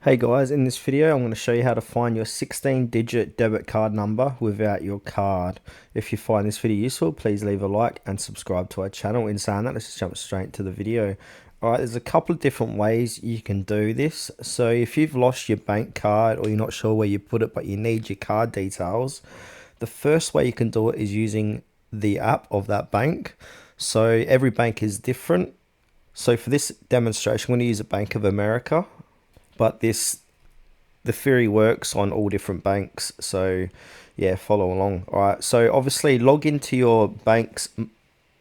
Hey guys, in this video I'm going to show you how to find your 16-digit debit card number without your card. If you find this video useful, please leave a like and subscribe to our channel. In saying that, let's just jump straight to the video. Alright, there's a couple of different ways you can do this. So if you've lost your bank card or you're not sure where you put it but you need your card details, the first way you can do it is using the app of that bank. So every bank is different. So for this demonstration, I'm going to use a Bank of America. But the theory works on all different banks, so yeah, follow along. All right, so obviously log into your bank's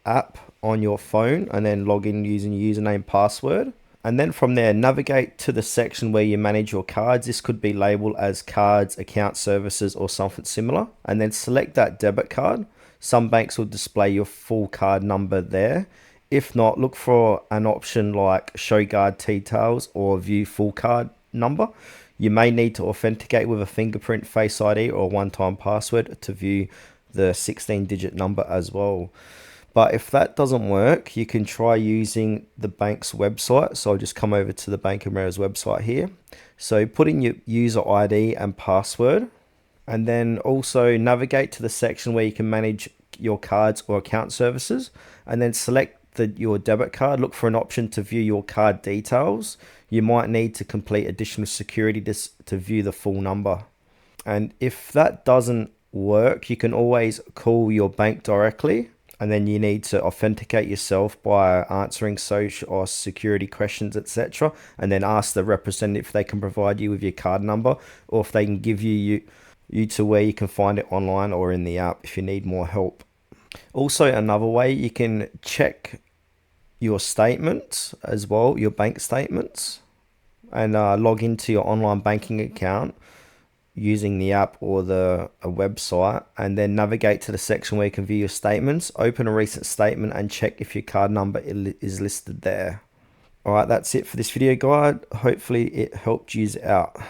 app on your phone and then log in using your username password, and then from there navigate to the section where you manage your cards. This could be labeled as cards, account services, or something similar, and then select that debit card. Some banks will display your full card number there. If not, look for an option like show card details or view full card number. You may need to authenticate with a fingerprint, Face ID, or one-time password to view the 16-digit number as well. But if that doesn't work, you can try using the bank's website. So I'll just come over to the Bank of America's website here. So put in your user ID and password, and then also navigate to the section where you can manage your cards or account services, and then select your debit card. Look for an option to view your card details. You might need to complete additional security to view the full number. And if that doesn't work, you can always call your bank directly, and then you need to authenticate yourself by answering social or security questions, etc., and then ask the representative if they can provide you with your card number, or if they can give you to where you can find it online or in the app if you need more help. Also, another way, you can check your statements as well, your bank statements, and log into your online banking account using the app or a website, and then navigate to the section where you can view your statements. Open a recent statement and check if your card number is listed there. Alright, that's it for this video guide. Hopefully it helped you out.